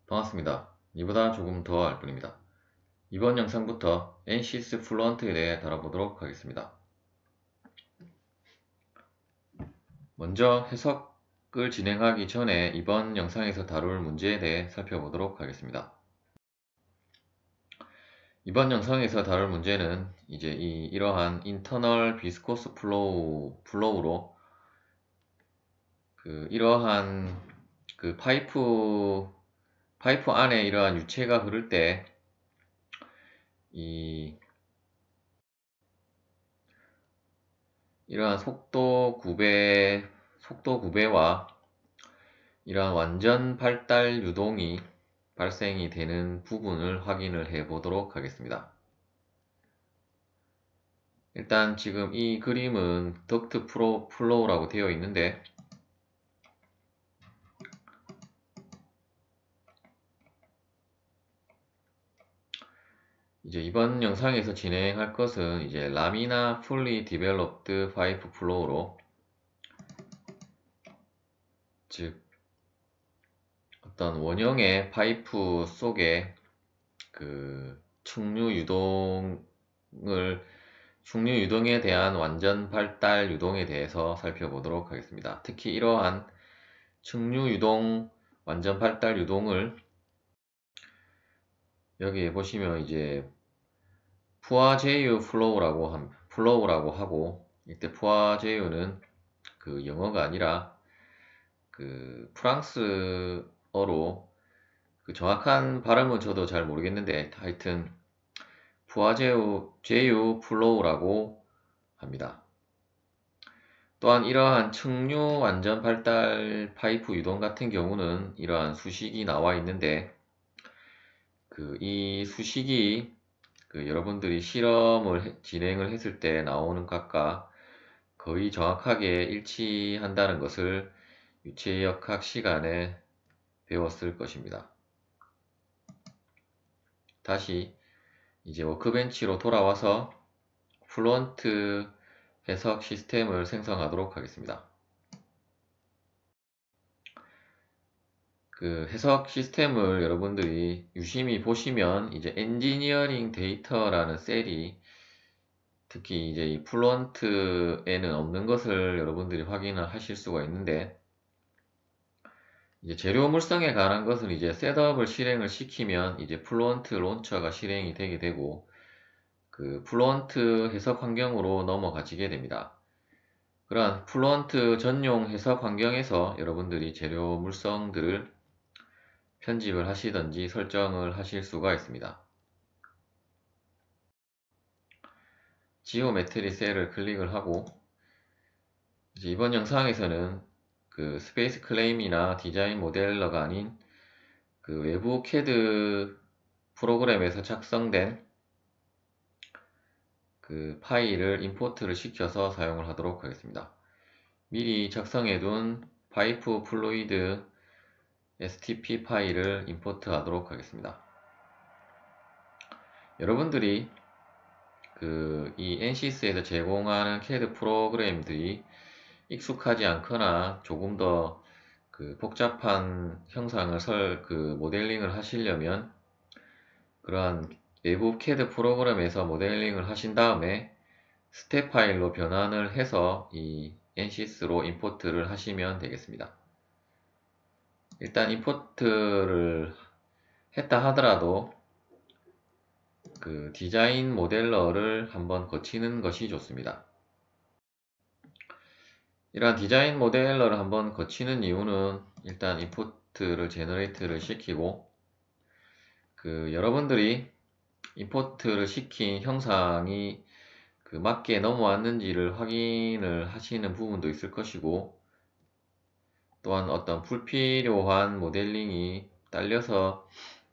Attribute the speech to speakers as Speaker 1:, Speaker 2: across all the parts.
Speaker 1: 반갑습니다. 이보다 조금 더 알 뿐입니다. 이번 영상부터 NCS 플루언트에 대해 다뤄보도록 하겠습니다. 먼저 해석을 진행하기 전에 이번 영상에서 다룰 문제에 대해 살펴보도록 하겠습니다. 이번 영상에서 다룰 문제는 이제 이러한 인터널 비스코스 플로우로 이러한 파이프 안에 이러한 유체가 흐를 때 이러한 속도 구배와 이러한 완전 발달 유동이 발생이 되는 부분을 확인을 해 보도록 하겠습니다. 일단 지금 이 그림은 덕트 플로우라고 되어 있는데 이제 이번 영상에서 진행할 것은 이제 라미나 fully developed pipe flow로, 즉 어떤 원형의 파이프 속에 충류 유동에 대한 완전 발달 유동에 대해서 살펴보도록 하겠습니다. 특히 이러한 충류 유동, 완전 발달 유동을 여기에 보시면 이제 푸아제유 플로우라고 하고, 이때 푸아제유는 영어가 아니라 프랑스어로 정확한 발음은 저도 잘 모르겠는데 하여튼 푸아제유 플로우라고 합니다. 또한 이러한 측류 완전 발달 파이프 유동 같은 경우는 이러한 수식이 나와 있는데 이 수식이 여러분들이 실험을 진행을 했을 때 나오는 것과 거의 정확하게 일치한다는 것을 유체역학 시간에 배웠을 것입니다. 다시 이제 워크벤치로 돌아와서 플루언트 해석 시스템을 생성하도록 하겠습니다. 해석 시스템을 여러분들이 유심히 보시면 이제 엔지니어링 데이터라는 셀이 특히 이제 이 플루언트에는 없는 것을 여러분들이 확인을 하실 수가 있는데, 이제 재료 물성에 관한 것은 이제 셋업을 실행을 시키면 이제 플루언트 론처가 실행이 되게 되고 플루언트 해석 환경으로 넘어가지게 됩니다. 그러한 플루언트 전용 해석 환경에서 여러분들이 재료 물성들을 편집을 하시든지 설정을 하실 수가 있습니다. 지오메트리 셀을 클릭을 하고, 이제 이번 영상에서는 스페이스 클레임이나 디자인 모델러가 아닌 외부 CAD 프로그램에서 작성된 파일을 임포트를 시켜서 사용을 하도록 하겠습니다. 미리 작성해둔 파이프 플루이드 stp 파일을 임포트 하도록 하겠습니다. 여러분들이 이 NCS에서 제공하는 CAD 프로그램들이 익숙하지 않거나 조금 더 복잡한 형상을 모델링을 하시려면 그러한 외부 CAD 프로그램에서 모델링을 하신 다음에 스텝 파일로 변환을 해서 이 NCS로 임포트를 하시면 되겠습니다. 일단 임포트를 했다 하더라도 디자인 모델러를 한번 거치는 것이 좋습니다. 이러한 디자인 모델러를 한번 거치는 이유는 일단 임포트를 제너레이트를 시키고 여러분들이 임포트를 시킨 형상이 맞게 넘어왔는지를 확인을 하시는 부분도 있을 것이고, 또한 어떤 불필요한 모델링이 딸려서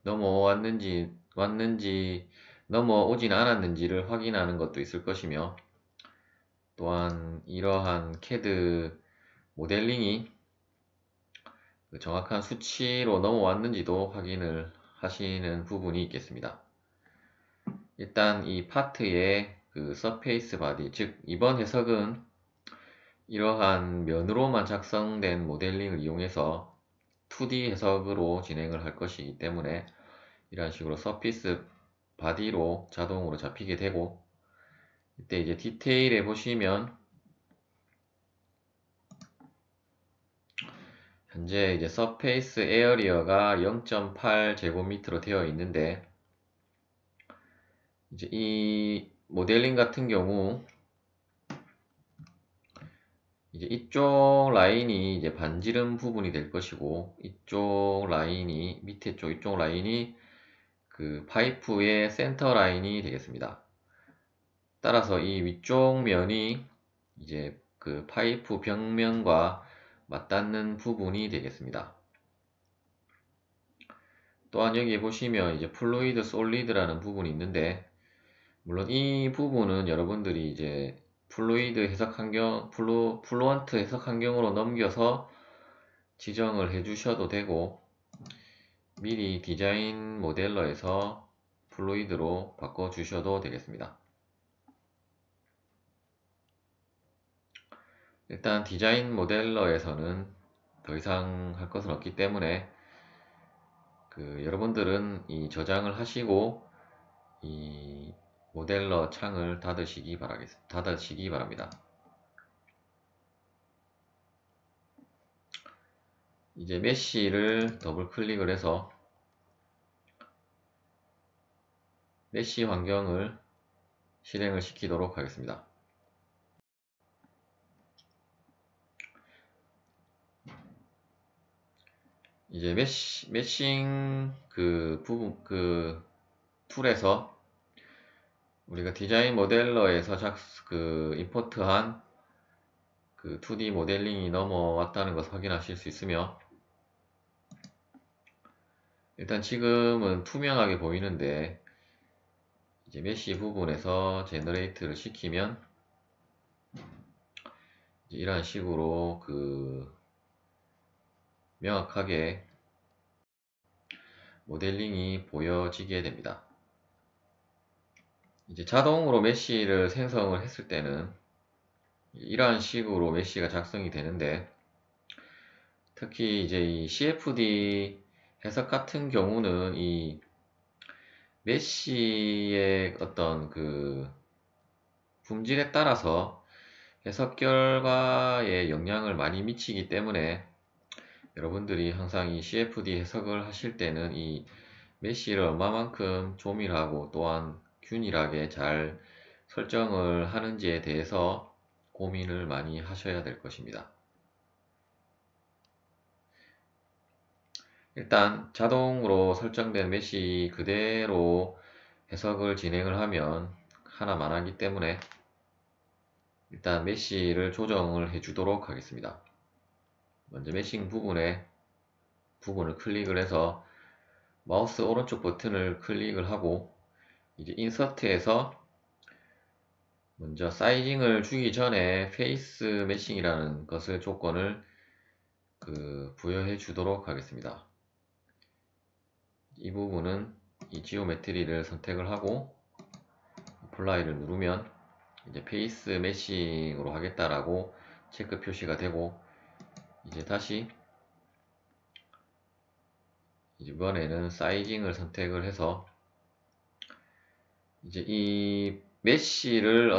Speaker 1: 넘어오진 않았는지를 확인하는 것도 있을 것이며, 또한 이러한 CAD 모델링이 정확한 수치로 넘어왔는지도 확인을 하시는 부분이 있겠습니다. 일단 이 파트의 서페이스 바디, 즉 이번 해석은 이러한 면으로만 작성된 모델링을 이용해서 2D 해석으로 진행을 할 것이기 때문에 이런 식으로 서피스 바디로 자동으로 잡히게 되고, 이때 이제 디테일에 보시면 현재 이제 서페이스 에어리어가 0.8 제곱미터로 되어 있는데, 이제 이 모델링 같은 경우 이제 이쪽 라인이 이제 반지름 부분이 될 것이고, 이쪽 라인이 밑에 쪽 이쪽 라인이 그 파이프의 센터 라인이 되겠습니다. 따라서 이 위쪽 면이 이제 그 파이프 벽면과 맞닿는 부분이 되겠습니다. 또한 여기 보시면 이제 플루이드 솔리드라는 부분이 있는데, 물론 이 부분은 여러분들이 이제 플루이드 해석 환경, 플루언트 해석 환경으로 넘겨서 지정을 해 주셔도 되고, 미리 디자인 모델러에서 플루이드로 바꿔 주셔도 되겠습니다. 일단 디자인 모델러에서는 더 이상 할 것은 없기 때문에 여러분들은 이 저장을 하시고 이 모델러 창을 닫으시기 바랍니다. 이제 메쉬를 더블 클릭을 해서 메쉬 환경을 실행을 시키도록 하겠습니다. 이제 메싱 부분 툴에서 우리가 디자인 모델러에서 임포트한 2D 모델링이 넘어왔다는 것을 확인하실 수 있으며, 일단 지금은 투명하게 보이는데 이제 메쉬 부분에서 제너레이트를 시키면 이제 이런 식으로 명확하게 모델링이 보여지게 됩니다. 이제 자동으로 메쉬를 생성을 했을 때는 이러한 식으로 메쉬가 작성이 되는데, 특히 이제 이 CFD 해석 같은 경우는 이 메쉬의 어떤 품질에 따라서 해석 결과에 영향을 많이 미치기 때문에 여러분들이 항상 이 CFD 해석을 하실 때는 이 메쉬를 얼마만큼 조밀하고 또한 균일하게 잘 설정을 하는지에 대해서 고민을 많이 하셔야 될 것입니다. 일단 자동으로 설정된 메쉬 그대로 해석을 진행을 하면 하나만 하기 때문에 일단 메쉬를 조정을 해 주도록 하겠습니다. 먼저 메싱 부분을 클릭을 해서 마우스 오른쪽 버튼을 클릭을 하고 이제 인서트에서 먼저 사이징을 주기 전에 페이스 매싱이라는 것을 조건을 부여해 주도록 하겠습니다. 이 부분은 이 지오메트리를 선택을 하고 어플라이를 누르면 이제 페이스 매싱으로 하겠다라고 체크 표시가 되고, 이제 다시 이번에는 사이징을 선택을 해서 이제 이 메쉬를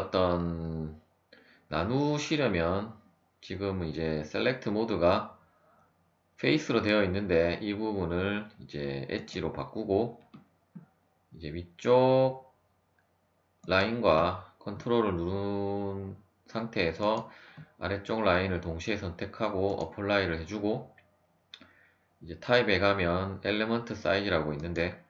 Speaker 1: 나누시려면 지금은 이제 셀렉트 모드가 페이스로 되어 있는데 이 부분을 이제 엣지로 바꾸고 이제 위쪽 라인과 컨트롤을 누른 상태에서 아래쪽 라인을 동시에 선택하고 어플라이를 해주고, 이제 타입에 가면 엘리먼트 사이즈라고 있는데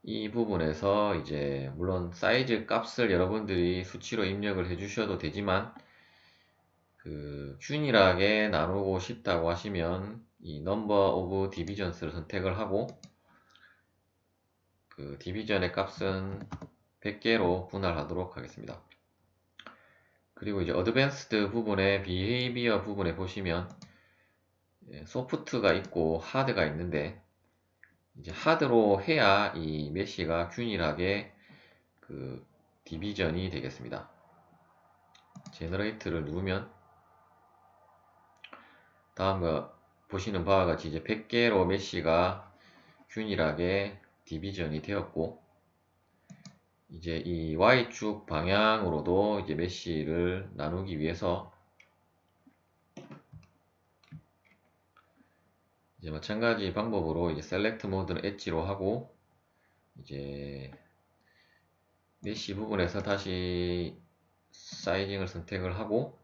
Speaker 1: 이 부분에서 이제 물론 사이즈 값을 여러분들이 수치로 입력을 해 주셔도 되지만 균일하게 나누고 싶다고 하시면 이 넘버 오브 디비전스를 선택을 하고 디비전의 값은 100개로 분할하도록 하겠습니다. 그리고 이제 어드밴스드 부분의 비헤이비어 부분에 보시면 소프트가 있고 하드가 있는데, 이제 하드로 해야 이 메쉬가 균일하게 디비전이 되겠습니다. 제너레이트를 누르면 다음과 보시는 바와 같이 이제 100개로 메쉬가 균일하게 디비전이 되었고, 이제 이 Y축 방향으로도 이제 메쉬를 나누기 위해서 이제 마찬가지 방법으로 이제 셀렉트 모드는 엣지로 하고, 이제 메쉬 부분에서 다시 사이징을 선택을 하고,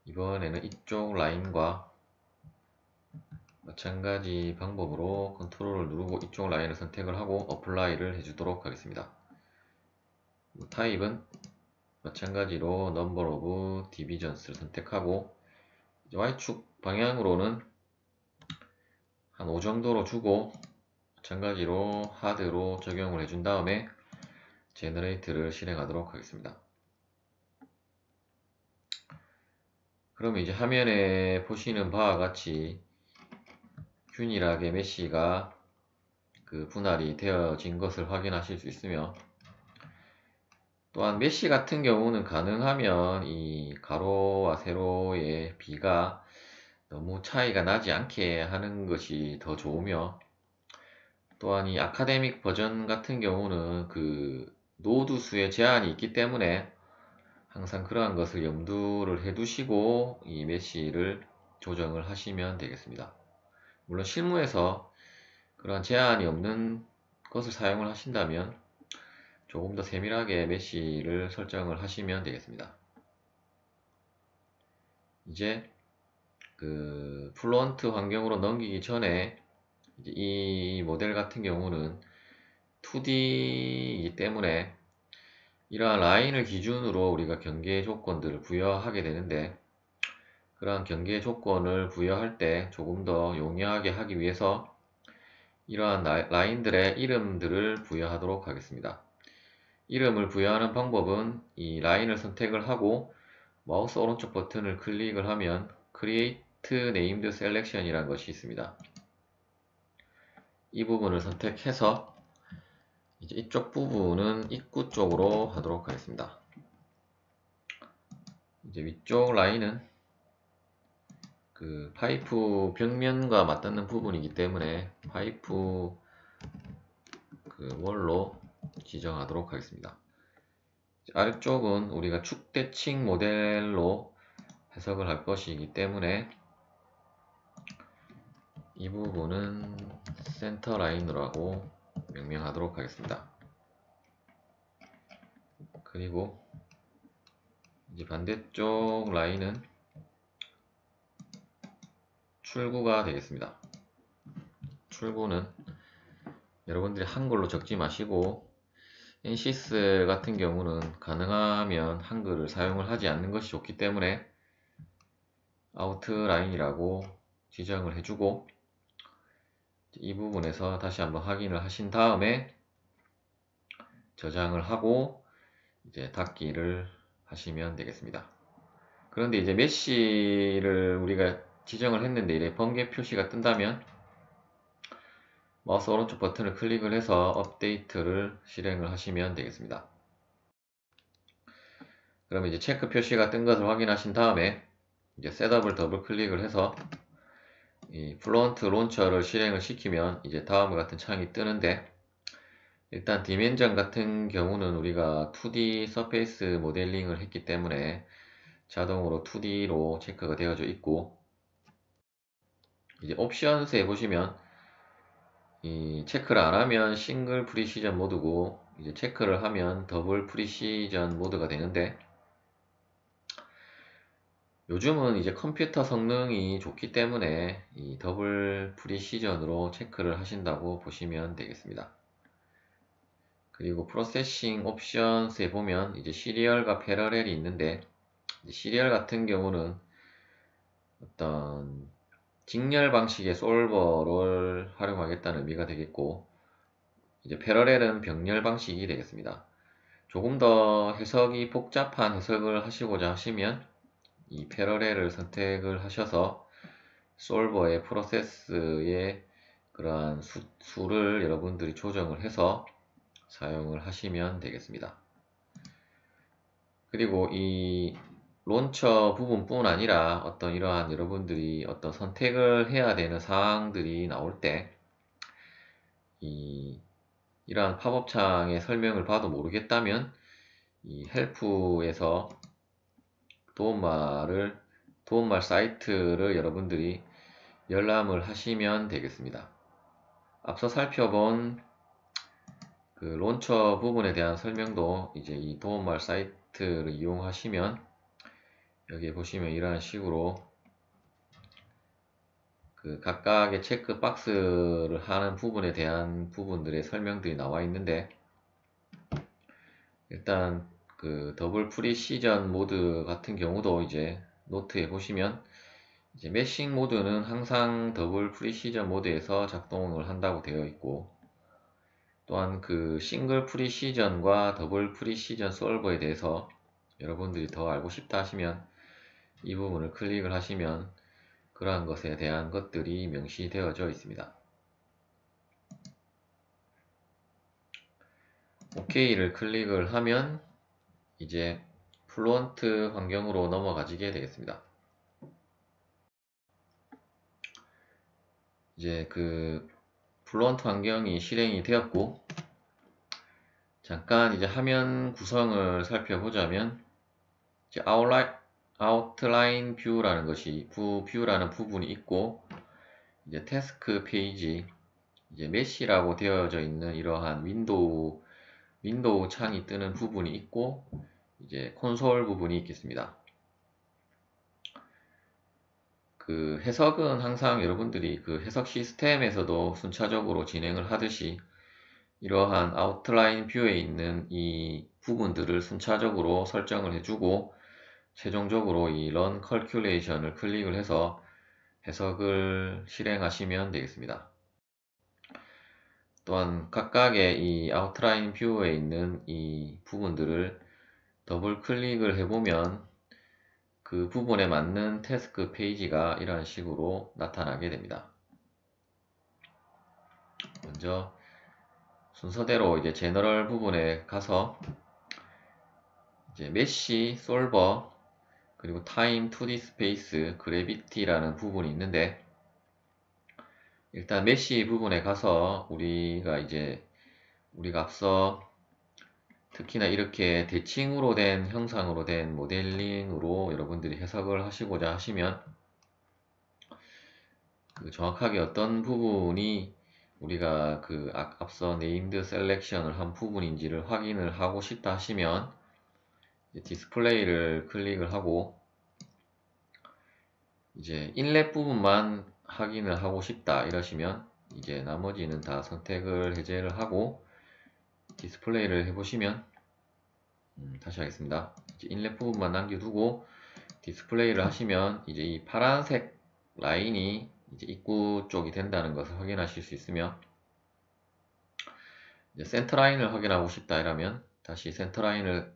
Speaker 1: 이번에는 이쪽 라인과 마찬가지 방법으로 컨트롤을 누르고 이쪽 라인을 선택을 하고 어플라이를 해주도록 하겠습니다. 타입은 마찬가지로 넘버 오브 디비전스를 선택하고, Y축 방향으로는 한 5 정도로 주고, 마찬가지로 하드로 적용을 해준 다음에 제너레이트를 실행하도록 하겠습니다. 그러면 이제 화면에 보시는 바와 같이 균일하게 메쉬가 그 분할이 되어진 것을 확인하실 수 있으며, 또한 메쉬 같은 경우는 가능하면 이 가로와 세로의 비가 너무 차이가 나지 않게 하는 것이 더 좋으며, 또한 이 아카데믹 버전 같은 경우는 그 노드 수에 제한이 있기 때문에 항상 그러한 것을 염두를 해 두시고 이 메쉬를 조정을 하시면 되겠습니다. 물론 실무에서 그러한 제한이 없는 것을 사용을 하신다면 조금 더 세밀하게 메쉬를 설정을 하시면 되겠습니다. 이제 그 플루언트 환경으로 넘기기 전에 이제 이 모델 같은 경우는 2D이기 때문에 이러한 라인을 기준으로 우리가 경계 조건들을 부여하게 되는데, 그러한 경계 조건을 부여할 때 조금 더 용이하게 하기 위해서 이러한 라인들의 이름들을 부여하도록 하겠습니다. 이름을 부여하는 방법은 이 라인을 선택을 하고 마우스 오른쪽 버튼을 클릭을 하면 Create Named Selection 이라는 것이 있습니다. 이 부분을 선택해서 이제 이쪽 부분은 입구 쪽으로 하도록 하겠습니다. 이제 위쪽 라인은 그 파이프 벽면과 맞닿는 부분이기 때문에 파이프 그 월로 지정하도록 하겠습니다. 아래쪽은 우리가 축대칭 모델로 해석을 할 것이기 때문에 이 부분은 센터 라인으로 명명하도록 하겠습니다. 그리고 이제 반대쪽 라인은 출구가 되겠습니다. 출구는 여러분들이 한글로 적지 마시고 NCS 같은 경우는 가능하면 한글을 사용을 하지 않는 것이 좋기 때문에 아웃라인이라고 지정을 해주고, 이 부분에서 다시 한번 확인을 하신 다음에 저장을 하고 이제 닫기를 하시면 되겠습니다. 그런데 이제 메쉬를 우리가 지정을 했는데 이렇게 번개 표시가 뜬다면 마우스 오른쪽 버튼을 클릭을 해서 업데이트를 실행을 하시면 되겠습니다. 그러면 이제 체크 표시가 뜬 것을 확인하신 다음에 이제 셋업을 더블 클릭을 해서 이 플루언트 론처를 실행을 시키면 이제 다음과 같은 창이 뜨는데, 일단 디멘전 같은 경우는 우리가 2D 서페이스 모델링을 했기 때문에 자동으로 2D로 체크가 되어져 있고, 이제 옵션스에 보시면 이 체크를 안 하면 싱글 프리시전 모드고 이제 체크를 하면 더블 프리시전 모드가 되는데, 요즘은 이제 컴퓨터 성능이 좋기 때문에 이 더블 프리시전으로 체크를 하신다고 보시면 되겠습니다. 그리고 프로세싱 옵션스에 보면 이제 시리얼과 패러렐이 있는데, 시리얼 같은 경우는 어떤 직렬 방식의 솔버를 활용하겠다는 의미가 되겠고, 이제 패러렐은 병렬 방식이 되겠습니다. 조금 더 해석이 복잡한 해석을 하시고자 하시면 이 패러렐을 선택을 하셔서 솔버의 프로세스의 그러한 수를 여러분들이 조정을 해서 사용을 하시면 되겠습니다. 그리고 이 론처 부분뿐 아니라 어떤 이러한 여러분들이 어떤 선택을 해야 되는 사항들이 나올 때 이러한 팝업 창의 설명을 봐도 모르겠다면 이 헬프에서 도움말 사이트를 여러분들이 열람을 하시면 되겠습니다. 앞서 살펴본 그 론처 부분에 대한 설명도 이제 이 도움말 사이트를 이용하시면 여기 보시면 이러한 식으로 그 각각의 체크 박스를 하는 부분에 대한 부분들의 설명들이 나와 있는데, 일단 그 더블 프리시전 모드 같은 경우도 이제 노트에 보시면 이제 매싱 모드는 항상 더블 프리시전 모드에서 작동을 한다고 되어 있고, 또한 그 싱글 프리시전과 더블 프리시전 솔버에 대해서 여러분들이 더 알고 싶다 하시면 이 부분을 클릭을 하시면 그러한 것에 대한 것들이 명시되어져 있습니다. OK를 클릭을 하면 이제 플루언트 환경으로 넘어가지게 되겠습니다. 이제 그 플루언트 환경이 실행이 되었고, 잠깐 이제 화면 구성을 살펴보자면 이제 아웃라인 뷰라는 것이 뷰라는 부분이 있고, 이제 태스크 페이지, 이제 메시라고 되어져 있는 이러한 윈도우 창이 뜨는 부분이 있고, 이제 콘솔 부분이 있겠습니다. 그 해석은 항상 여러분들이 그 해석 시스템에서도 순차적으로 진행을 하듯이 이러한 아웃라인 뷰에 있는 이 부분들을 순차적으로 설정을 해주고, 최종적으로 이 Run Calculation을 클릭을 해서 해석을 실행하시면 되겠습니다. 또한 각각의 이 아웃라인 뷰에 있는 이 부분들을 더블 클릭을 해보면 그 부분에 맞는 태스크 페이지가 이런 식으로 나타나게 됩니다. 먼저 순서대로 이제 제너럴 부분에 가서 이제 메시, 솔버, 그리고 타임, 2D 스페이스, 그래비티라는 부분이 있는데, 일단 메시 부분에 가서 우리가 앞서 특히나 이렇게 대칭으로 된 형상으로 된 모델링으로 여러분들이 해석을 하시고자 하시면 그 정확하게 어떤 부분이 우리가 그 앞서 네임드 셀렉션을 한 부분인지를 확인을 하고 싶다 하시면 디스플레이를 클릭을 하고 이제 인렛 부분만 확인을 하고 싶다 이러시면 이제 나머지는 다 선택을 해제를 하고 디스플레이를 해보시면 다시 하겠습니다. 이제 인렛 부분만 남겨두고 디스플레이를 하시면 이제 이 파란색 라인이 이제 입구 쪽이 된다는 것을 확인하실 수 있으며, 이제 센터 라인을 확인하고 싶다 이러면 다시 센터 라인을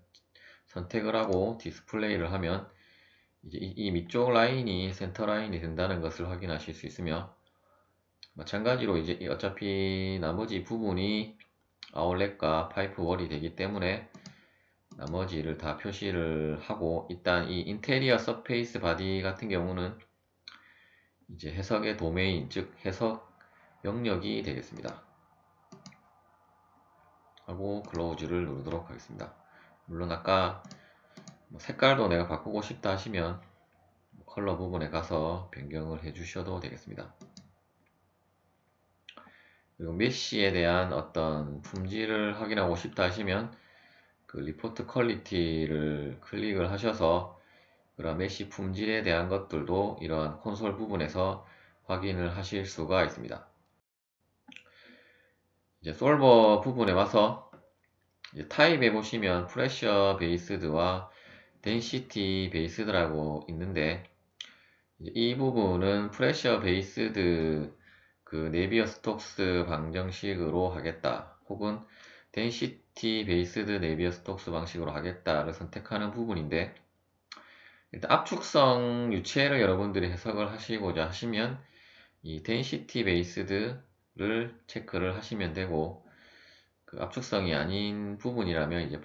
Speaker 1: 선택을 하고 디스플레이를 하면 이제 이 밑쪽 라인이 센터 라인이 된다는 것을 확인하실 수 있으며, 마찬가지로 이제 어차피 나머지 부분이 아울렛과 파이프 월이 되기 때문에 나머지를 다 표시를 하고, 일단 이 인테리어 서페이스 바디 같은 경우는 이제 해석의 도메인, 즉 해석 영역이 되겠습니다. 하고 클로즈를 누르도록 하겠습니다. 물론 아까 색깔도 내가 바꾸고 싶다 하시면 컬러 부분에 가서 변경을 해 주셔도 되겠습니다. 그리고 메시에 대한 어떤 품질을 확인하고 싶다 하시면 그 리포트 퀄리티를 클릭을 하셔서 그런 메시 품질에 대한 것들도 이러한 콘솔 부분에서 확인을 하실 수가 있습니다. 이제 솔버 부분에 와서 이제 타입에 보시면 프레셔 베이스드와 덴시티 베이스드라고 있는데, 이 부분은 프레셔 베이스드 그 네비어 스톡스 방정식으로 하겠다, 혹은 덴시티 베이스드 네비어 스톡스 방식으로 하겠다를 선택하는 부분인데, 일단 압축성 유체를 여러분들이 해석을 하시고자 하시면 이 덴시티 베이스드를 체크를 하시면 되고, 그 압축성이 아닌 부분이라면 이제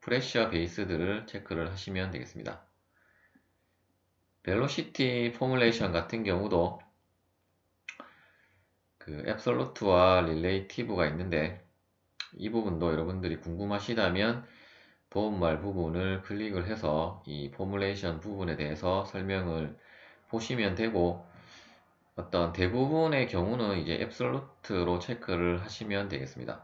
Speaker 1: 프레셔 베이스들을 체크를 하시면 되겠습니다. 벨로시티 포뮬레이션 같은 경우도 그 앱솔루트와 릴레이티브가 있는데 이 부분도 여러분들이 궁금하시다면 도움말 부분을 클릭을 해서 이 포뮬레이션 부분에 대해서 설명을 보시면 되고, 어떤 대부분의 경우는 이제 앱솔루트로 체크를 하시면 되겠습니다.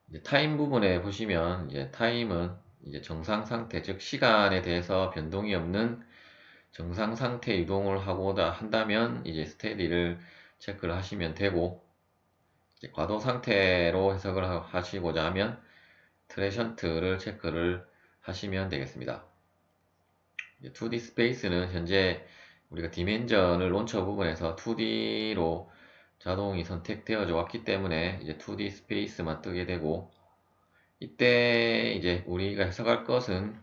Speaker 1: 이제 타임 부분에 보시면 이제 타임은 이제 정상 상태, 즉 시간에 대해서 변동이 없는 정상 상태 유동을 하고자 한다면 이제 스테디를 체크를 하시면 되고, 이제 과도 상태로 해석을 하시고자 하면 트레션트를 체크를 하시면 되겠습니다. 2D 스페이스는 현재 우리가 디멘전을 론처 부분에서 2D로 자동이 선택되어져 왔기 때문에 이제 2D 스페이스만 뜨게 되고, 이때 이제 우리가 해석할 것은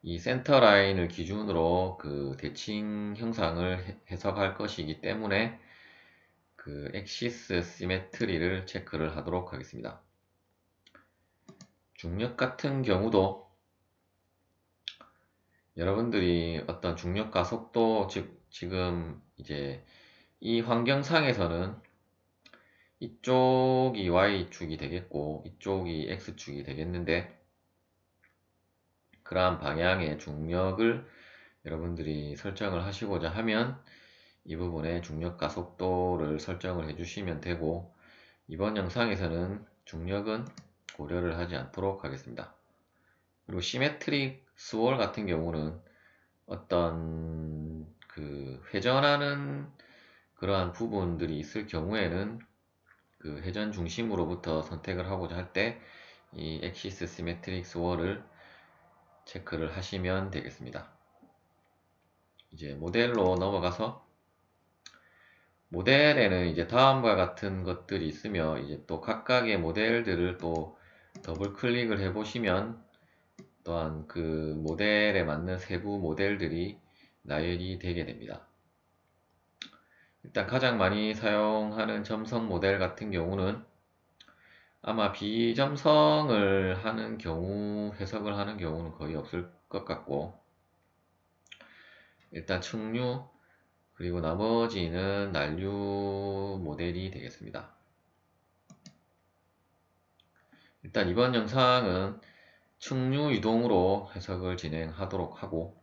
Speaker 1: 이 센터 라인을 기준으로 그 대칭 형상을 해석할 것이기 때문에 그 엑시스 시메트리를 체크를 하도록 하겠습니다. 중력 같은 경우도 여러분들이 어떤 중력과 속도, 즉 지금 이제 이 환경상에서는 이쪽이 Y축이 되겠고 이쪽이 X축이 되겠는데, 그러한 방향의 중력을 여러분들이 설정을 하시고자 하면 이 부분에 중력과 속도를 설정을 해주시면 되고, 이번 영상에서는 중력은 고려를 하지 않도록 하겠습니다. 그리고 시메트릭 스월 같은 경우는 어떤 그 회전하는 그러한 부분들이 있을 경우에는 그 회전 중심으로부터 선택을 하고자 할 때 이 엑시스 시메트릭 스월을 체크를 하시면 되겠습니다. 이제 모델로 넘어가서, 모델에는 이제 다음과 같은 것들이 있으며 이제 또 각각의 모델들을 또 더블 클릭을 해 보시면 또한 그 모델에 맞는 세부 모델들이 나열이 되게 됩니다. 일단 가장 많이 사용하는 점성 모델 같은 경우는 아마 비점성을 하는 경우, 해석을 하는 경우는 거의 없을 것 같고, 일단 측류 그리고 나머지는 난류 모델이 되겠습니다. 일단 이번 영상은 측류 유동으로 해석을 진행하도록 하고,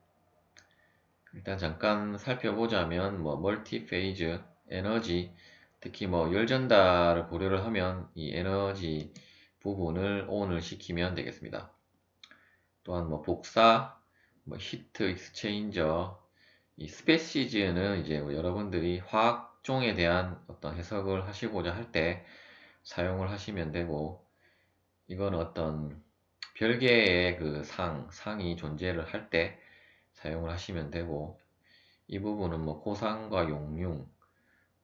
Speaker 1: 일단 잠깐 살펴보자면 멀티 페이즈, 에너지, 특히 열 전달을 고려를 하면 이 에너지 부분을 ON을 시키면 되겠습니다. 또한 복사, 히트 익스체인저, 이 스페시즈는 이제 여러분들이 화학종에 대한 어떤 해석을 하시고자 할 때 사용을 하시면 되고, 이건 어떤 별개의 그 상이 존재를 할 때 사용을 하시면 되고, 이 부분은 고상과 용융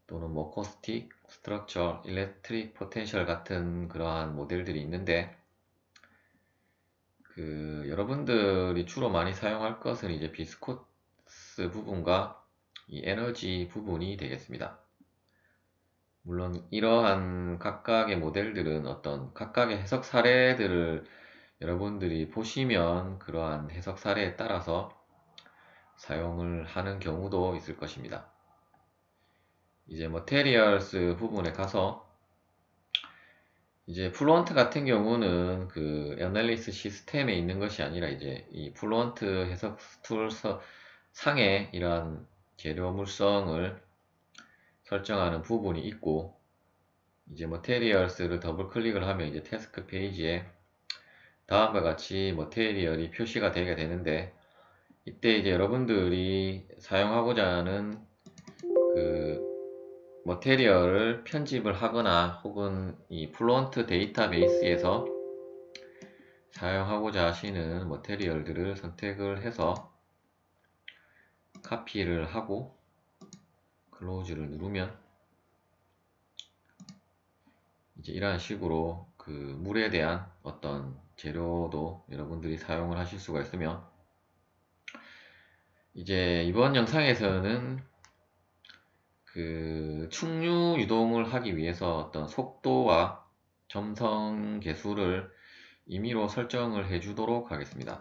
Speaker 1: 또는 코스틱, 스트럭처, 일렉트릭 포텐셜 같은 그러한 모델들이 있는데, 그 여러분들이 주로 많이 사용할 것은 이제 비스코스 부분과 이 에너지 부분이 되겠습니다. 물론 이러한 각각의 모델들은 어떤 각각의 해석 사례들을 여러분들이 보시면 그러한 해석 사례에 따라서 사용을 하는 경우도 있을 것입니다. 이제 materials 부분에 가서, 이제 플루언트 같은 경우는 그 애널리스 시스템에 있는 것이 아니라 이제 이 플루언트 해석 툴 상에 이러한 재료물성을 설정하는 부분이 있고, 이제 materials를 더블 클릭을 하면 이제 태스크 페이지에 다음과 같이 머테리얼이 표시가 되게 되는데, 이때 이제 여러분들이 사용하고자 하는 그 머테리얼을 편집을 하거나 혹은 이 플루언트 데이터베이스에서 사용하고자 하시는 머테리얼들을 선택을 해서 카피를 하고 클로즈를 누르면 이제 이러한 식으로 그 물에 대한 어떤 재료도 여러분들이 사용을 하실 수가 있으며, 이제 이번 영상에서는 그 충류 유동을 하기 위해서 어떤 속도와 점성 계수를 임의로 설정을 해주도록 하겠습니다.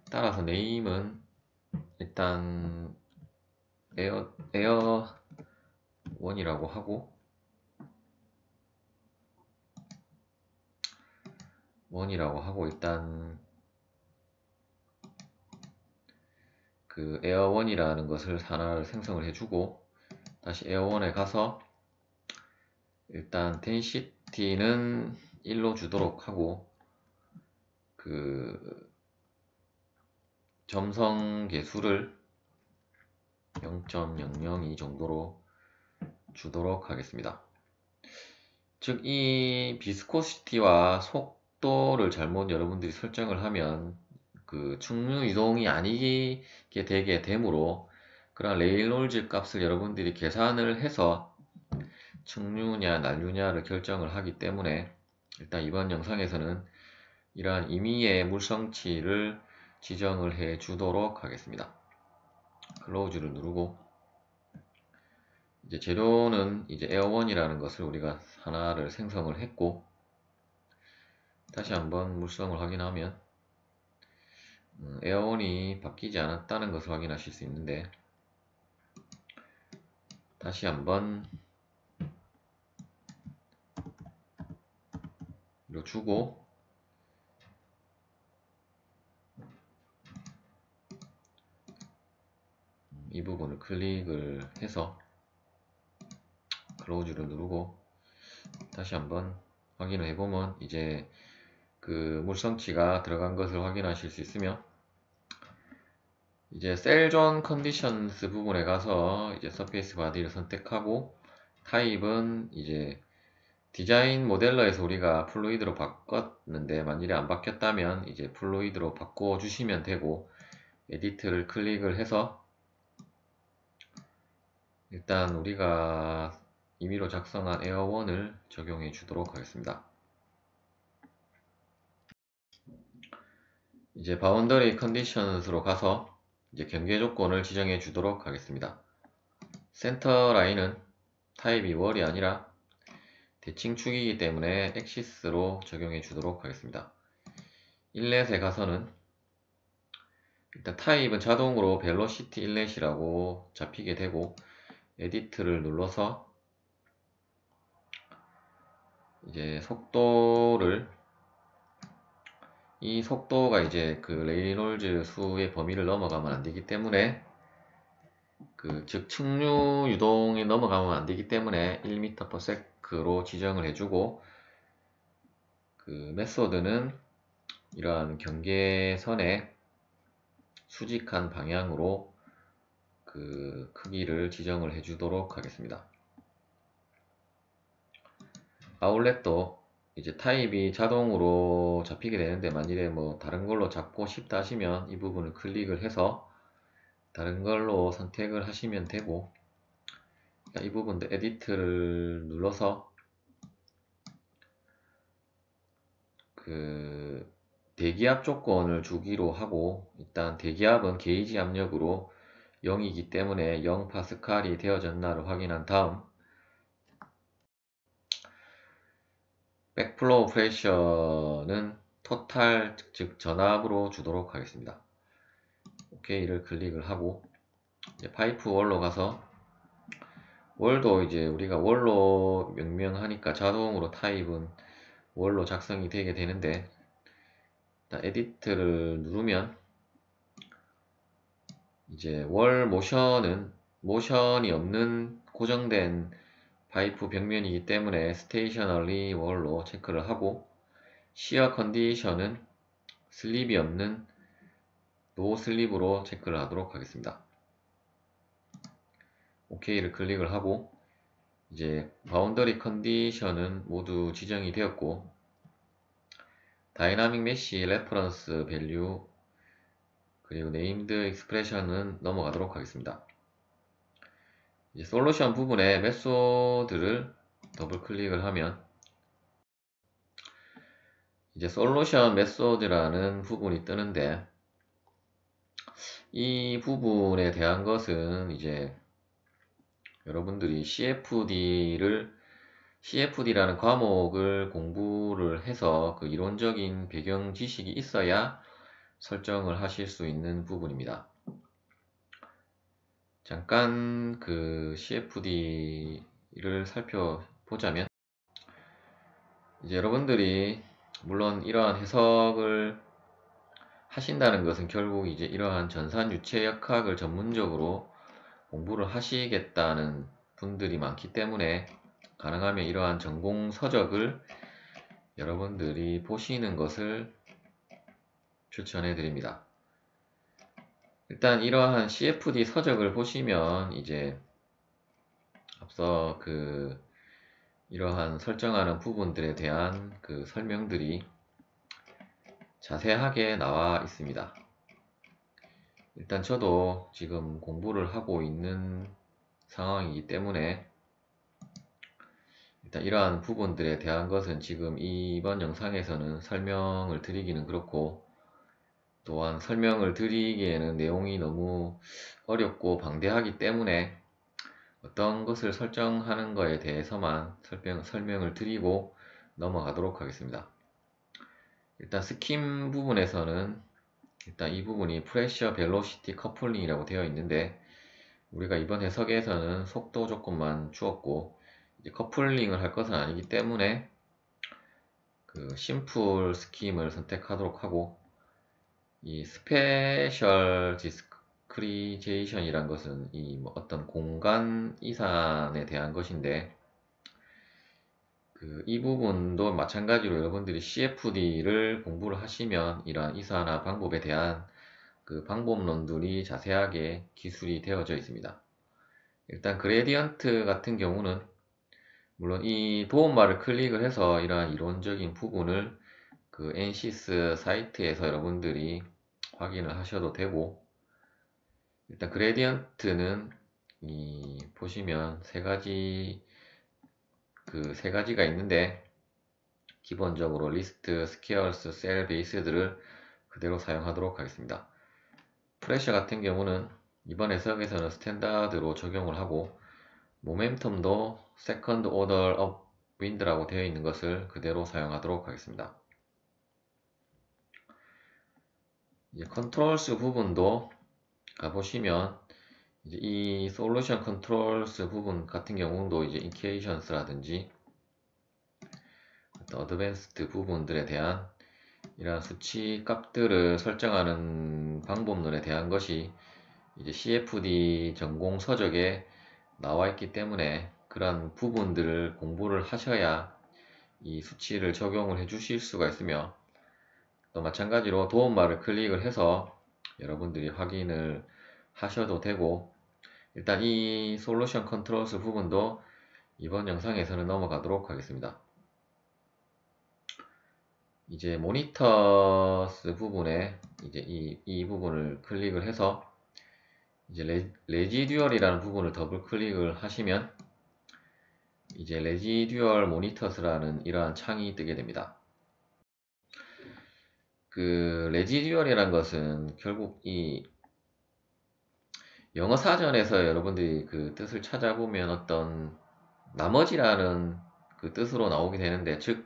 Speaker 1: 따라서 네임은 일단 에어1이라고 하고 일단 그 에어1이라는 것을 하나를 생성을 해주고 다시 에어1에 가서 일단 density는 1로 주도록 하고 그 점성 개수를 0.002 정도로 주도록 하겠습니다. 즉 이 비스코시티와 속도를 잘못 여러분들이 설정을 하면 그 충류 이동이 아니게 되게 되므로 그런 레일놀즈 값을 여러분들이 계산을 해서 충류냐 난류냐를 결정을 하기 때문에 일단 이번 영상에서는 이러한 임의의 물성치를 지정을 해 주도록 하겠습니다. 클로즈를 누르고 이제 재료는 이제 에어1이라는 것을 우리가 하나를 생성을 했고 다시 한번 물성을 확인하면 에어1이 바뀌지 않았다는 것을 확인하실 수 있는데 다시 한번 이거 주고 이 부분을 클릭을 해서 클로즈를 누르고 다시 한번 확인을 해보면 이제 그 물성치가 들어간 것을 확인하실 수 있으며 이제 셀존 컨디션스 부분에 가서 이제 서페이스 바디를 선택하고 타입은 이제 디자인 모델러에서 우리가 플루이드로 바꿨는데 만일에 안 바뀌었다면 이제 플루이드로 바꿔 주시면 되고 에디트를 클릭을 해서 일단 우리가 임의로 작성한 에어1을 적용해 주도록 하겠습니다. 이제 바운더리 컨디션스로 가서 이제 경계 조건을 지정해 주도록 하겠습니다. 센터 라인은 타입이 월이 아니라 대칭축이기 때문에 엑시스로 적용해 주도록 하겠습니다. 인렛에 가서는 일단 타입은 자동으로 벨로시티 인렛이라고 잡히게 되고 에디트를 눌러서 이제 속도를 이 속도가 이제 그 레이놀즈 수의 범위를 넘어가면 안 되기 때문에 즉 측류 유동이 넘어가면 안 되기 때문에 1m/s로 지정을 해주고 그 메소드는 이러한 경계선의 수직한 방향으로 그 크기를 지정을 해주도록 하겠습니다. 아울렛도 이제 타입이 자동으로 잡히게 되는데 만일에 뭐 다른 걸로 잡고 싶다 하시면 이 부분을 클릭을 해서 다른 걸로 선택을 하시면 되고 이 부분도 에디트를 눌러서 그 대기압 조건을 주기로 하고 일단 대기압은 게이지 압력으로 0이기 때문에 0파스칼이 되어졌나를 확인한 다음 백플로우 프레셔는 토탈 즉 전압으로 주도록 하겠습니다. OK를 클릭을 하고 이제 파이프 월로 가서 월도 이제 우리가 월로 명명하니까 자동으로 타입은 월로 작성이 되게 되는데 일단 에디트를 누르면 이제 월 모션은 모션이 없는 고정된 파이프 벽면이기 때문에 스테이셔널리 월로 체크를 하고 시어 컨디션은 슬립이 없는 노 슬립으로 체크를 하도록 하겠습니다. OK를 클릭을 하고 이제 바운더리 컨디션은 모두 지정이 되었고 다이나믹 메쉬 레퍼런스 밸류 그리고 네임드 익스프레션은 넘어가도록 하겠습니다. 이제 솔루션 부분에 메소드를 더블 클릭을 하면 이제 솔루션 메소드라는 부분이 뜨는데 이 부분에 대한 것은 이제 여러분들이 CFD를 CFD라는 과목을 공부를 해서 그 이론적인 배경 지식이 있어야 설정을 하실 수 있는 부분입니다. 잠깐 그 CFD를 살펴보자면, 이제 여러분들이 물론 이러한 해석을 하신다는 것은 결국 이제 이러한 전산유체역학을 전문적으로 공부를 하시겠다는 분들이 많기 때문에 가능하면 이러한 전공 서적을 여러분들이 보시는 것을 추천해 드립니다. 일단 이러한 CFD 서적을 보시면 이제 앞서 그 이러한 설정하는 부분들에 대한 그 설명들이 자세하게 나와 있습니다. 일단 저도 지금 공부를 하고 있는 상황이기 때문에 일단 이러한 부분들에 대한 것은 지금 이번 영상에서는 설명을 드리기는 그렇고, 또한 설명을 드리기에는 내용이 너무 어렵고 방대하기 때문에 어떤 것을 설정하는 것에 대해서만 설명을 드리고 넘어가도록 하겠습니다. 일단 스킴 부분에서는 일단 이 부분이 프레셔 벨로시티 커플링이라고 되어 있는데, 우리가 이번 해석에서는 속도 조건만 주었고 이제 커플링을 할 것은 아니기 때문에 그 심플 스킴을 선택하도록 하고, 이 스페셜 디스크리제이션이란 것은 이 뭐 어떤 공간 이산에 대한 것인데, 이 부분도 마찬가지로 여러분들이 CFD를 공부를 하시면 이러한 이산화 방법에 대한 그 방법론들이 자세하게 기술이 되어져 있습니다. 일단 그레디언트 같은 경우는 물론 이 도움말을 클릭을 해서 이러한 이론적인 부분을 그 NCS 사이트에서 여러분들이 확인을 하셔도 되고, 일단 그레디언트는 보시면 세 가지가 있는데, 기본적으로 리스트, 스케어스, 셀 베이스들을 그대로 사용하도록 하겠습니다. 프레셔 같은 경우는 이번 해석에서는 스탠다드로 적용을 하고, 모멘텀도 세컨드 오더 업 윈드라고 되어 있는 것을 그대로 사용하도록 하겠습니다. 이제 컨트롤스 부분도 가보시면 이제 이 솔루션 컨트롤스 부분 같은 경우도 이제 인케이션스라든지 어드밴스드 부분들에 대한 이러한 수치 값들을 설정하는 방법론에 대한 것이 이제 CFD 전공 서적에 나와 있기 때문에 그러한 부분들을 공부를 하셔야 이 수치를 적용을 해 주실 수가 있으며, 또 마찬가지로 도움말을 클릭을 해서 여러분들이 확인을 하셔도 되고, 일단 이 솔루션 컨트롤스 부분도 이번 영상에서는 넘어가도록 하겠습니다. 이제 모니터스 부분에 이제 이 부분을 클릭을 해서 이제 레지듀얼이라는 부분을 더블 클릭을 하시면 이제 레지듀얼 모니터스라는 이러한 창이 뜨게 됩니다. 그 레지듀얼이라는 것은 결국 이 영어 사전에서 여러분들이 그 뜻을 찾아보면 어떤 나머지라는 그 뜻으로 나오게 되는데, 즉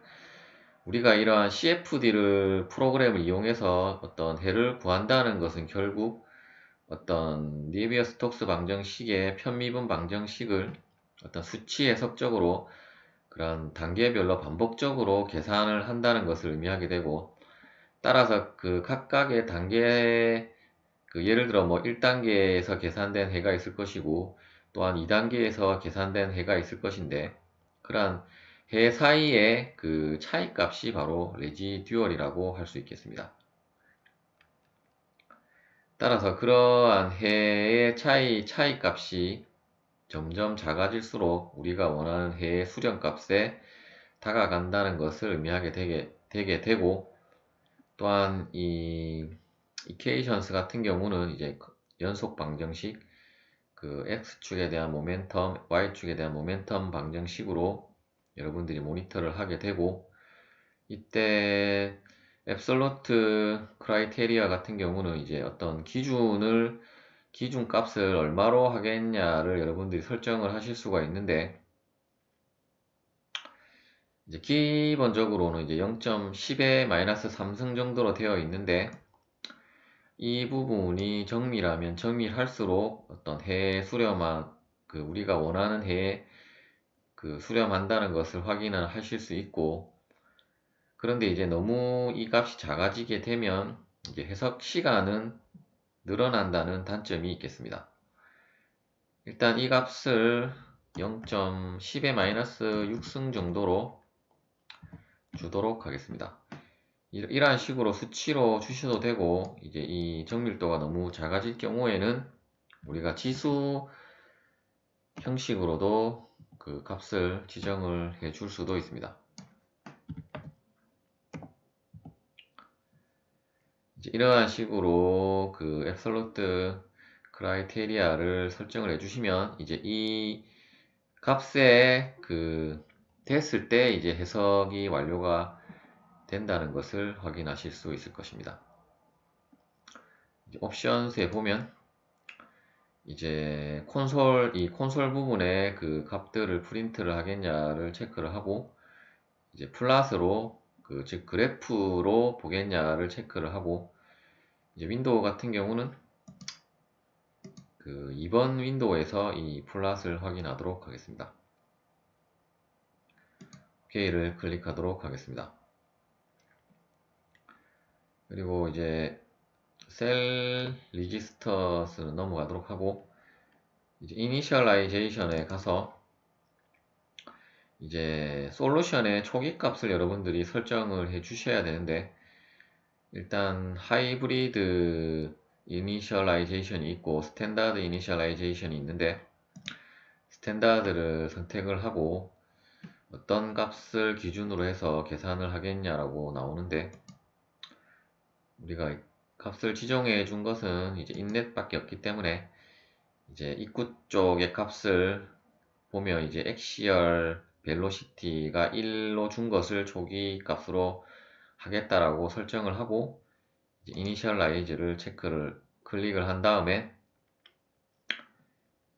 Speaker 1: 우리가 이러한 CFD를 프로그램을 이용해서 어떤 해를 구한다는 것은 결국 어떤 니비어 스톡스 방정식의 편미분 방정식을 어떤 수치 해석적으로 그런 단계별로 반복적으로 계산을 한다는 것을 의미하게 되고, 따라서 그 각각의 단계, 그 예를 들어 뭐 1단계에서 계산된 해가 있을 것이고 또한 2단계에서 계산된 해가 있을 것인데, 그러한 해 사이의 그 차이 값이 바로 레지듀얼이라고 할 수 있겠습니다. 따라서 그러한 해의 차이 값이 점점 작아질수록 우리가 원하는 해의 수렴값에 다가간다는 것을 의미하게 되게 되고, 또한 이 이케이션스 같은 경우는 이제 연속 방정식, 그 X축에 대한 모멘텀, Y축에 대한 모멘텀 방정식으로 여러분들이 모니터를 하게 되고, 이때 앱솔루트 크라이테리아 같은 경우는 이제 어떤 기준 값을 얼마로 하겠냐를 여러분들이 설정을 하실 수가 있는데, 이제 기본적으로는 이제 0.10의 마이너스 3승 정도로 되어 있는데, 이 부분이 정밀하면 정밀할수록 어떤 해 수렴한 우리가 원하는 해에 수렴한다는 것을 확인을 하실 수 있고, 그런데 이제 너무 이 값이 작아지게 되면 이제 해석 시간은 늘어난다는 단점이 있겠습니다. 일단 이 값을 0.10의 마이너스 6승 정도로 주도록 하겠습니다. 이러한 식으로 수치로 주셔도 되고, 이제 이 정밀도가 너무 작아질 경우에는 우리가 지수 형식으로도 그 값을 지정을 해 줄 수도 있습니다. 이제 이러한 식으로 그 앱솔루트 크라이테리아를 설정을 해주시면 이제 이 값에 됐을 때 이제 해석이 완료가 된다는 것을 확인하실 수 있을 것입니다. 옵션스에 보면 이제 이 콘솔 부분에 그 값들을 프린트를 하겠냐를 체크를 하고, 이제 플롯으로 즉 그래프로 보겠냐를 체크를 하고, 이제 윈도우 같은 경우는 2번 윈도우에서 이 플롯을 확인하도록 하겠습니다. OK를 클릭하도록 하겠습니다. 그리고 이제 셀 리지스터스는 넘어가도록 하고, 이제 이니셜라이제이션에 가서 이제 솔루션의 초기 값을 여러분들이 설정을 해 주셔야 되는데, 일단 하이브리드 이니셜라이제이션이 있고 스탠다드 이니셜라이제이션이 있는데, 스탠다드를 선택을 하고 어떤 값을 기준으로 해서 계산을 하겠냐라고 나오는데, 우리가 값을 지정해 준 것은 이제 인넷 밖에 없기 때문에 이제 입구 쪽의 값을 보면 이제 엑시얼 벨로시티가 1로 준 것을 초기 값으로 하겠다라고 설정을 하고, 이제 이니셜라이즈를 클릭을 한 다음에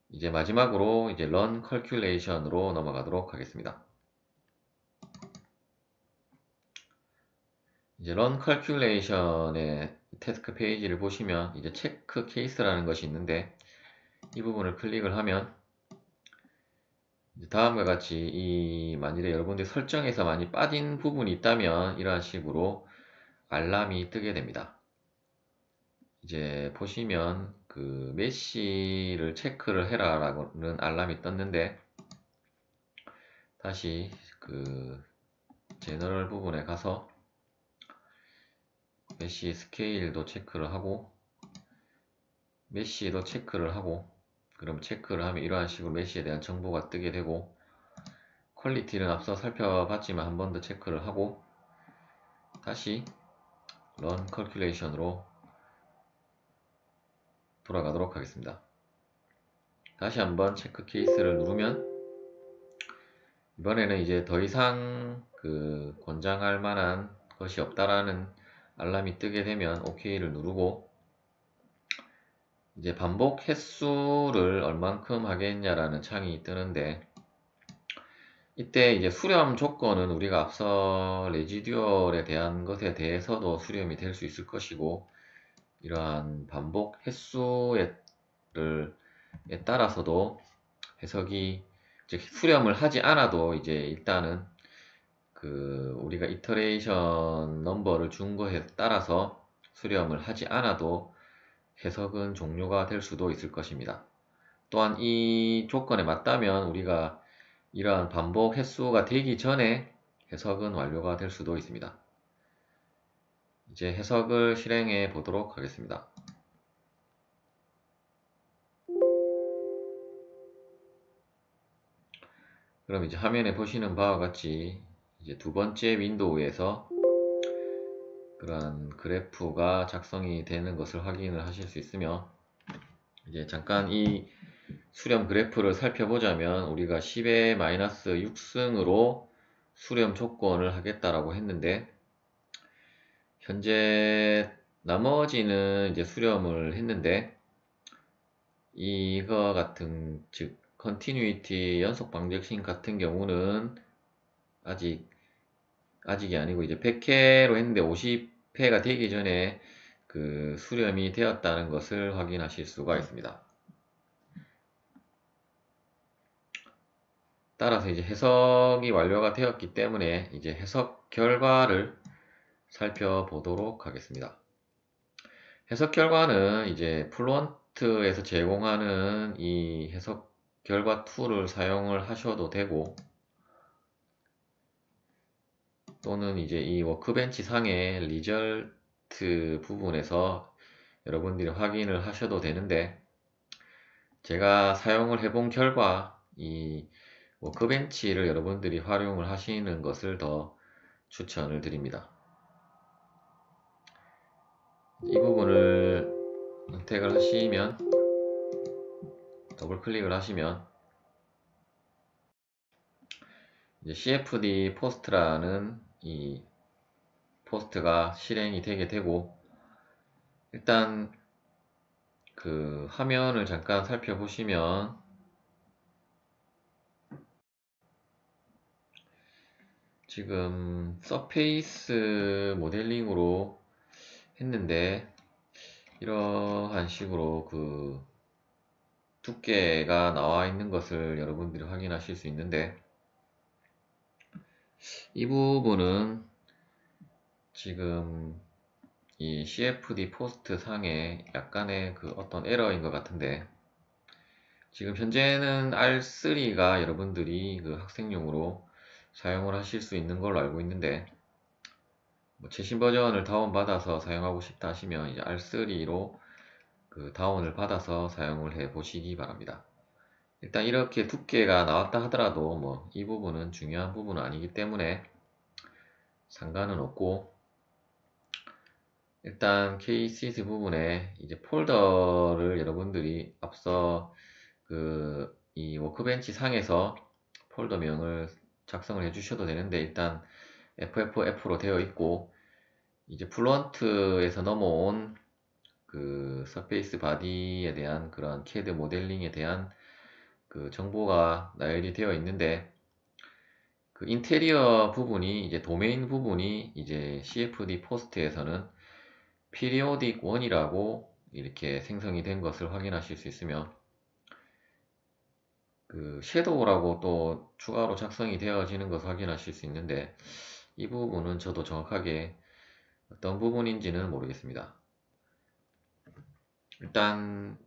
Speaker 1: 이제 마지막으로 이제 run calculation으로 넘어가도록 하겠습니다. 이제 run calculation의 태스크 페이지를 보시면 이제 체크 케이스라는 것이 있는데, 이 부분을 클릭을 하면 다음과 같이 만일에 여러분들이 설정에서 많이 빠진 부분이 있다면 이러한 식으로 알람이 뜨게 됩니다. 이제 보시면 메시를 체크를 해라 라는 알람이 떴는데, 다시 제너럴 부분에 가서 메시 스케일도 체크를 하고 메시도 체크를 하고, 그럼 체크를 하면 이러한 식으로 메시에 대한 정보가 뜨게 되고, 퀄리티는 앞서 살펴봤지만 한 번 더 체크를 하고 다시 run calculation으로 돌아가도록 하겠습니다. 다시 한번 체크 케이스를 누르면 이번에는 이제 더 이상 권장할 만한 것이 없다라는 알람이 뜨게 되면 OK를 누르고, 이제 반복 횟수를 얼만큼 하겠냐라는 창이 뜨는데, 이때 이제 수렴 조건은 우리가 앞서 레지듀얼에 대한 것에 대해서도 수렴이 될 수 있을 것이고, 이러한 반복 횟수에 따라서도 해석이, 즉 수렴을 하지 않아도 이제 일단은 우리가 이터레이션 넘버를 준 것에 따라서 수렴을 하지 않아도 해석은 종료가 될 수도 있을 것입니다. 또한 이 조건에 맞다면 우리가 이러한 반복 횟수가 되기 전에 해석은 완료가 될 수도 있습니다. 이제 해석을 실행해 보도록 하겠습니다. 그럼 이제 화면에 보시는 바와 같이 이제 두 번째 윈도우에서 그러한 그래프가 작성이 되는 것을 확인을 하실 수 있으며, 이제 잠깐 이 수렴 그래프를 살펴보자면 우리가 10의 마이너스 6승으로 수렴 조건을 하겠다라고 했는데, 현재 나머지는 이제 수렴을 했는데, 이거 같은 즉 컨티뉴이티 연속 방정식 같은 경우는 아직 아직이 아니고 이제 100회로 했는데 50회가 되기 전에 그 수렴이 되었다는 것을 확인하실 수가 있습니다. 따라서 이제 해석이 완료가 되었기 때문에 이제 해석 결과를 살펴보도록 하겠습니다. 해석 결과는 이제 플루언트에서 제공하는 이 해석 결과 툴을 사용을 하셔도 되고, 또는 이제 이 워크벤치 상의 리절트 부분에서 여러분들이 확인을 하셔도 되는데, 제가 사용을 해본 결과 이 워크벤치를 여러분들이 활용을 하시는 것을 더 추천을 드립니다. 이 부분을 선택을 하시면, 더블 클릭을 하시면 이제 CFD 포스트라는 이 포스트가 실행이 되게 되고, 일단 그 화면을 잠깐 살펴보시면 지금 서페이스 모델링으로 했는데 이러한 식으로 그 두께가 나와 있는 것을 여러분들이 확인하실 수 있는데, 이 부분은 지금 이 CFD 포스트 상에 약간의 그 어떤 에러인 것 같은데, 지금 현재는 R3가 여러분들이 그 학생용으로 사용을 하실 수 있는 걸로 알고 있는데, 뭐 최신 버전을 다운받아서 사용하고 싶다 하시면 이제 R3로 그 다운을 받아서 사용을 해 보시기 바랍니다. 일단 이렇게 두께가 나왔다 하더라도 뭐 이 부분은 중요한 부분은 아니기 때문에 상관은 없고, 일단 KCS 부분에 이제 폴더를 여러분들이 앞서 그 이 워크벤치 상에서 폴더명을 작성을 해 주셔도 되는데, 일단 FFF로 되어 있고, 이제 플루언트에서 넘어온 그 서페이스 바디에 대한 그런 CAD 모델링에 대한 그 정보가 나열이 되어 있는데, 그 인테리어 부분이 이제 도메인 부분이 이제 CFD 포스트에서는 periodic 1이라고 이렇게 생성이 된 것을 확인하실 수 있으며, 그 섀도우라고 또 추가로 작성이 되어지는 것을 확인하실 수 있는데, 이 부분은 저도 정확하게 어떤 부분인지는 모르겠습니다. 일단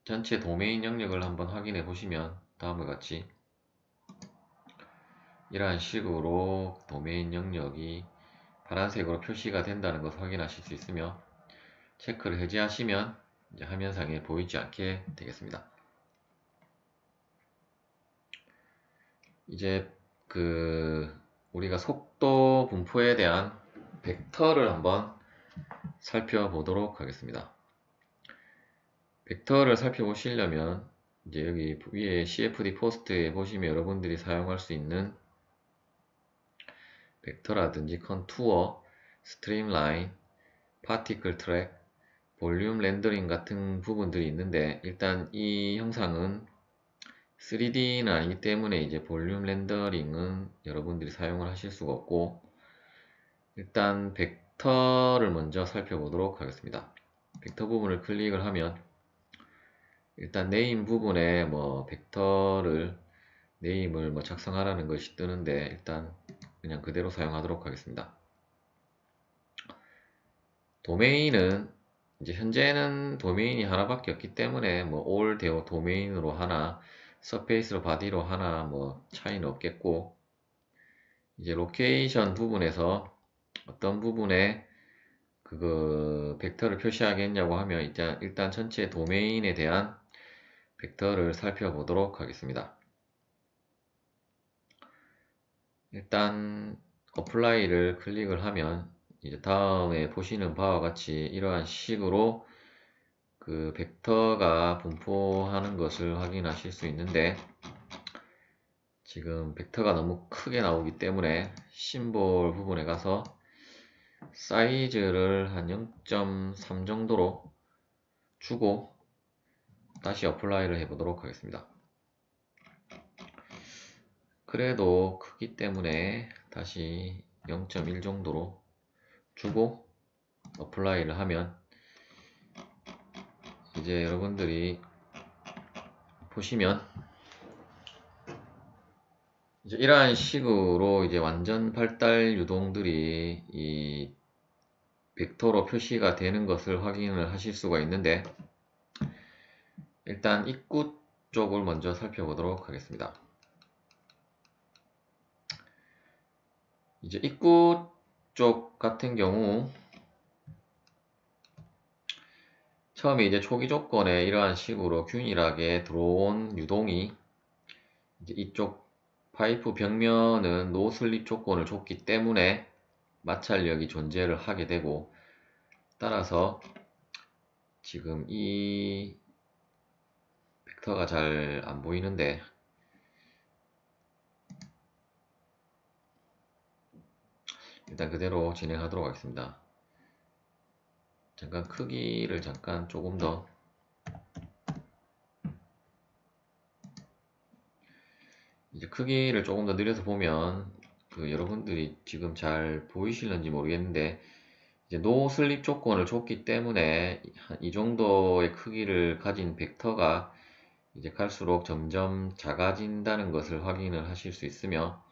Speaker 1: 전체 도메인 영역을 한번 확인해 보시면 다음과 같이 이러한 식으로 도메인 영역이 파란색으로 표시가 된다는 것을 확인하실 수 있으며, 체크를 해제하시면 이제 화면상에 보이지 않게 되겠습니다. 이제 그 우리가 속도 분포에 대한 벡터를 한번 살펴보도록 하겠습니다. 벡터를 살펴보시려면 이제 여기 위에 CFD 포스트에 보시면 여러분들이 사용할 수 있는 벡터라든지 컨투어, 스트림라인, 파티클 트랙, 볼륨 렌더링 같은 부분들이 있는데, 일단 이 형상은 3D는 아니기 때문에 이제 볼륨 렌더링은 여러분들이 사용을 하실 수가 없고, 일단 벡터를 먼저 살펴보도록 하겠습니다. 벡터 부분을 클릭을 하면 일단 네임 부분에 뭐 벡터를 네임을 뭐 작성하라는 것이 뜨는데, 일단 그냥 그대로 사용하도록 하겠습니다. 도메인은 이제 현재는 도메인이 하나밖에 없기 때문에 뭐 all 도메인으로 하나, 서페이스로 바디로 하나 뭐 차이는 없겠고, 이제 로케이션 부분에서 어떤 부분에 그거 벡터를 표시하겠냐고 하면 일단 전체 도메인에 대한 벡터를 살펴보도록 하겠습니다. 일단 어플라이를 클릭을 하면 이제 다음에 보시는 바와 같이 이러한 식으로 그 벡터가 분포하는 것을 확인하실 수 있는데, 지금 벡터가 너무 크게 나오기 때문에 심볼 부분에 가서 사이즈를 한 0.3 정도로 주고 다시 어플라이를 해보도록 하겠습니다. 그래도 크기 때문에 다시 0.1 정도로 주고 어플라이를 하면 이제 여러분들이 보시면 이제 이러한 식으로 이제 완전 발달 유동들이 이 벡터로 표시가 되는 것을 확인을 하실 수가 있는데, 일단 입구 쪽을 먼저 살펴보도록 하겠습니다. 이제 입구 쪽 같은 경우 처음에 이제 초기 조건에 이러한 식으로 균일하게 들어온 유동이 이제 이쪽 파이프 벽면은 노슬립 조건을 줬기 때문에 마찰력이 존재를 하게 되고, 따라서 지금 이 벡터가 잘 안 보이는데, 일단 그대로 진행하도록 하겠습니다. 잠깐 크기를 잠깐 조금 더 이제 크기를 조금 더 늘려서 보면 여러분들이 지금 잘 보이실는지 모르겠는데, 이제 노슬립 조건을 줬기 때문에 이 정도의 크기를 가진 벡터가 이제 갈수록 점점 작아진다는 것을 확인을 하실 수 있으며,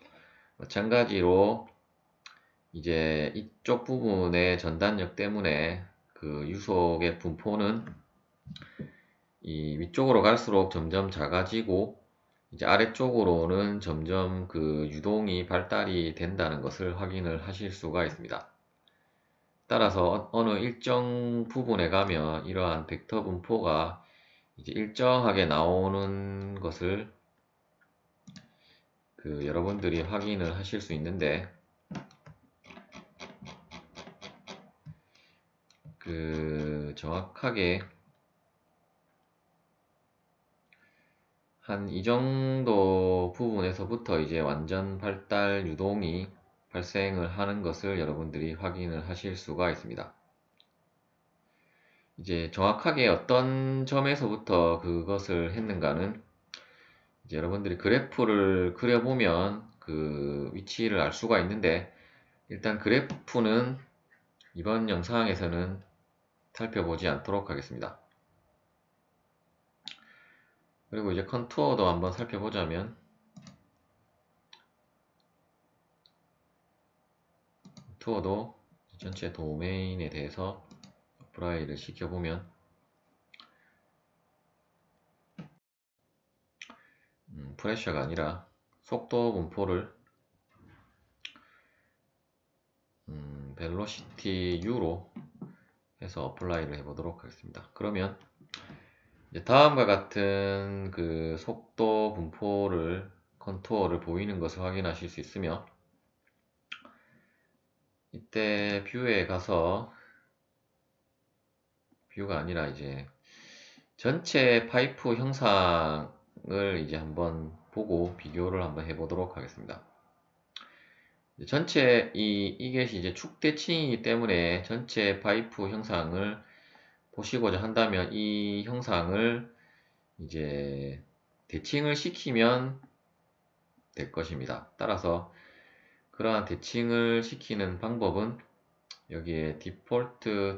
Speaker 1: 마찬가지로 이제 이쪽 부분의 전단력 때문에 유속의 분포는 이 위쪽으로 갈수록 점점 작아지고, 이제 아래쪽으로는 점점 유동이 발달이 된다는 것을 확인을 하실 수가 있습니다. 따라서 어느 일정 부분에 가면 이러한 벡터 분포가 이제 일정하게 나오는 것을 여러분들이 확인을 하실 수 있는데, 정확하게 한 이 정도 부분에서부터 이제 완전 발달 유동이 발생을 하는 것을 여러분들이 확인을 하실 수가 있습니다. 이제 정확하게 어떤 점에서부터 그것을 했는가는 이제 여러분들이 그래프를 그려보면 그 위치를 알 수가 있는데, 일단 그래프는 이번 영상에서는 살펴보지 않도록 하겠습니다. 그리고 이제 컨투어도 한번 살펴보자면, 컨투어도 전체 도메인에 대해서 어플라이를 시켜보면 프레셔가 아니라 속도 분포를 벨로시티 U로 해서 어플라이를 해보도록 하겠습니다. 그러면 이제 다음과 같은 속도 분포를 컨투어를 보이는 것을 확인하실 수 있으며, 이때 뷰에 가서 뷰가 아니라 이제 전체 파이프 형상을 이제 한번 보고 비교를 한번 해보도록 하겠습니다. 전체 이것이 이제 축대칭이기 때문에 전체 파이프 형상을 보시고자 한다면 이 형상을 이제 대칭을 시키면 될 것입니다. 따라서 그러한 대칭을 시키는 방법은 여기에 디폴트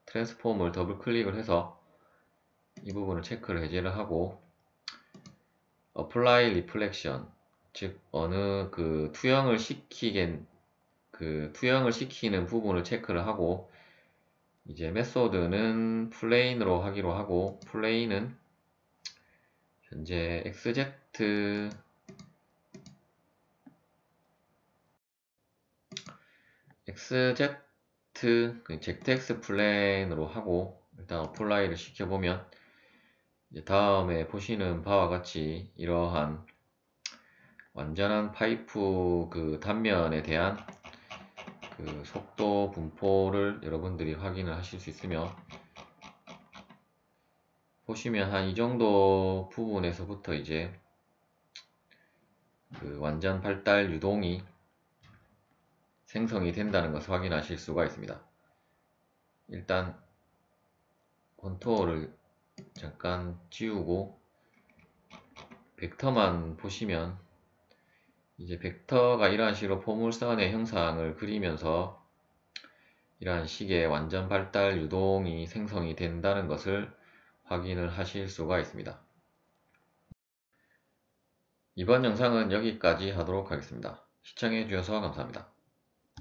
Speaker 1: 트랜스폼을 더블 클릭을 해서 이 부분을 체크를 해제를 하고, apply reflection, 즉 어느 투영을 시키는 부분을 체크를 하고, 이제 메소드는 플레인으로 하기로 하고, 플레인은 현재 XZ ZX 플레인으로 하고, 일단 어플라이를 시켜보면 이제 다음에 보시는 바와 같이 이러한 완전한 파이프 단면에 대한 속도 분포를 여러분들이 확인을 하실 수 있으며, 보시면 한 이 정도 부분에서부터 이제 완전 발달 유동이 생성이 된다는 것을 확인하실 수가 있습니다. 일단 컨투어를 잠깐 지우고 벡터만 보시면 이제 벡터가 이러한 식으로 포물선의 형상을 그리면서 이러한 식의 완전 발달 유동이 생성이 된다는 것을 확인을 하실 수가 있습니다. 이번 영상은 여기까지 하도록 하겠습니다. 시청해 주셔서 감사합니다.